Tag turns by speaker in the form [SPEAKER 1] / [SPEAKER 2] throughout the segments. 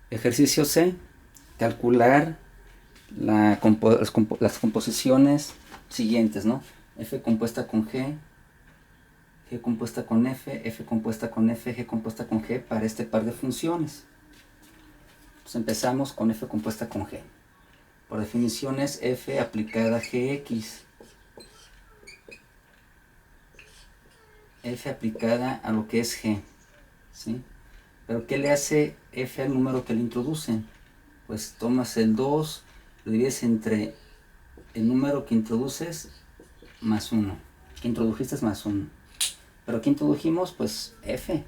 [SPEAKER 1] Ejercicio C. Calcular las composiciones siguientes, ¿no? F compuesta con G, G compuesta con F, F compuesta con F, G compuesta con G para este par de funciones. Entonces empezamos con F compuesta con G. Por definición es F aplicada a Gx. F aplicada a lo que es G, ¿sí? Pero ¿qué le hace F al número que le introducen? Pues tomas el 2, lo divides entre el número que introduces más 1, que introdujiste más 1. Pero ¿qué introdujimos? Pues F,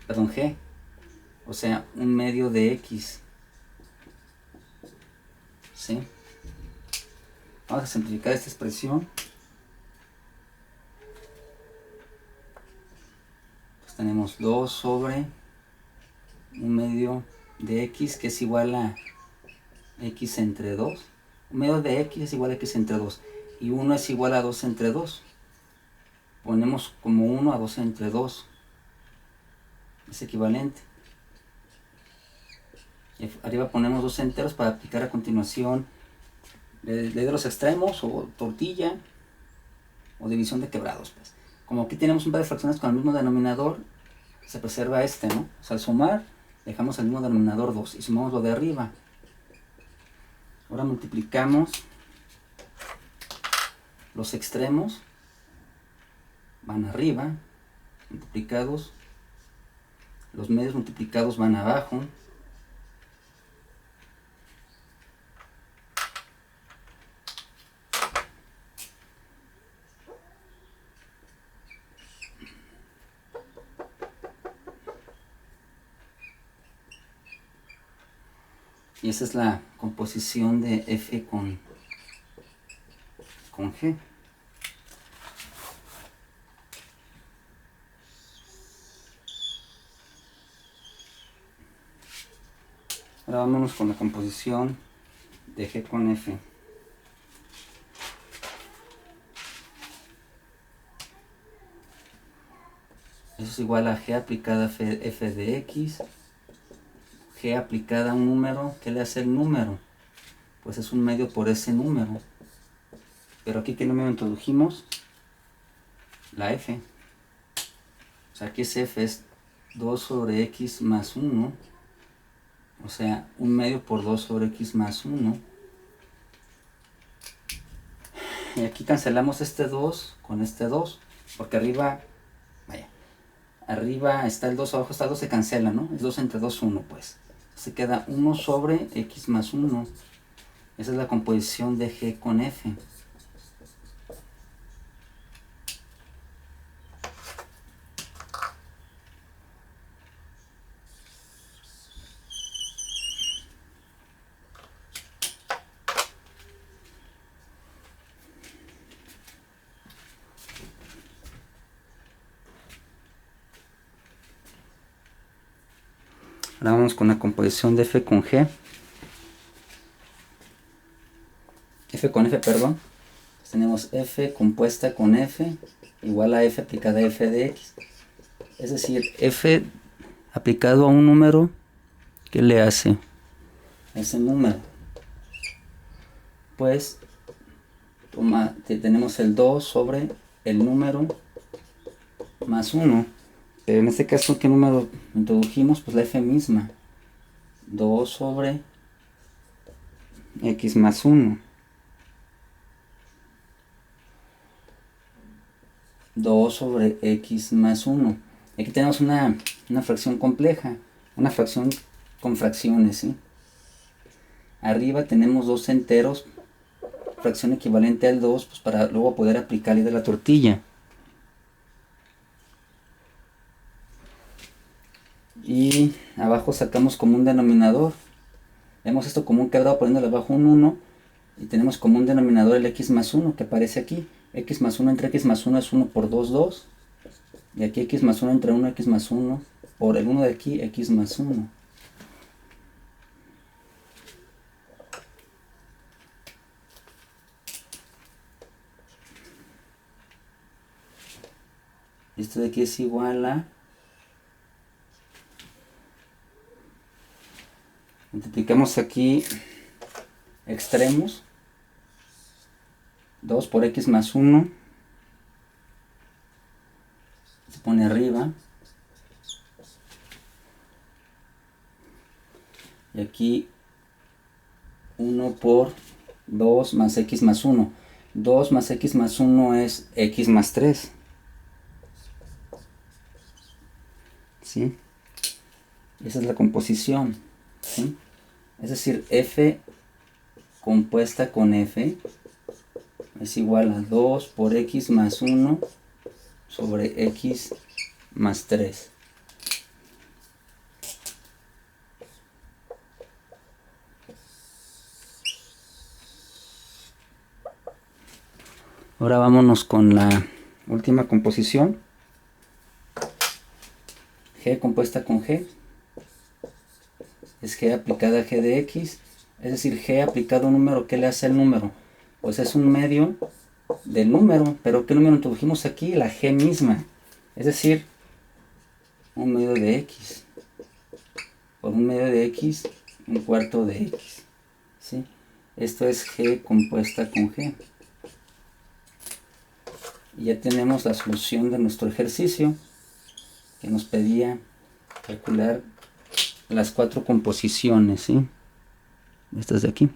[SPEAKER 1] perdón, G, o sea, un medio de X, ¿sí? Vamos a simplificar esta expresión. Pues tenemos 2 sobre un medio de X, que es igual a X entre 2. Un medio de X es igual a X entre 2. Y 1 es igual a 2 entre 2. Ponemos como 1 a 2 entre 2. Es equivalente. Y arriba ponemos 2 enteros para aplicar a continuación ley de los extremos o tortilla o división de quebrados. Pues. Como aquí tenemos un par de fracciones con el mismo denominador, se preserva este, ¿no? O sea, al sumar dejamos el mismo denominador 2 y sumamos lo de arriba. Ahora multiplicamos los extremos, van arriba, multiplicados, los medios multiplicados van abajo, y esa es la composición de F con G. Ahora vámonos con la composición de G con F. Eso es igual a G aplicada a F de X. G aplicada a un número. ¿Qué le hace el número? Pues es un medio por ese número. Pero aquí, ¿qué número introdujimos? La F. O sea, aquí ese F es 2 sobre X más 1. O sea, un medio por 2 sobre X más 1. Y aquí cancelamos este 2 con este 2. Porque arriba, vaya, arriba está el 2, abajo está el 2, se cancela, ¿no? Es 2 entre 2, 1, pues. Se queda 1 sobre X más 1. Esa es la composición de G con F. Ahora vamos con la composición de F con G. F con F, perdón. Tenemos F compuesta con F igual a F aplicada a F de X. Es decir, F aplicado a un número, ¿qué le hace a ese número? Pues tenemos el 2 sobre el número más 1. Pero en este caso, ¿qué número introdujimos? Pues la F misma. 2 sobre X más 1. 2 sobre X más 1. Aquí tenemos una fracción compleja. Una fracción con fracciones, ¿sí? Arriba tenemos dos enteros, fracción equivalente al 2, pues para luego poder aplicarle de la tortilla. Y abajo sacamos como un denominador. Vemos esto como un quebrado poniéndole abajo un 1. Y tenemos como un denominador el X más 1 que aparece aquí. X más 1 entre X más 1 es 1 por 2, 2. Y aquí X más 1 entre 1, X más 1. Por el 1 de aquí, X más 1. Esto de aquí es igual a Multiplicamos aquí extremos. 2 por x más 1 se pone arriba. Y aquí 1 por 2 más x más 1. 2 más x más 1 es x más 3. ¿Sí? Esa es la composición. ¿Sí? Es decir, f compuesta con f es igual a 2 por x más 1 sobre x más 3. Ahora vámonos con la última composición. G compuesta con G es G aplicada a G de X. Es decir, G aplicado a un número. ¿Qué le hace el número? Pues es un medio del número. ¿Pero qué número introdujimos aquí? La G misma. Es decir, un medio de X. Por un medio de X, un cuarto de X. ¿Sí? Esto es G compuesta con G. Y ya tenemos la solución de nuestro ejercicio que nos pedía calcular las 4 composiciones, ¿sí? Estas de aquí.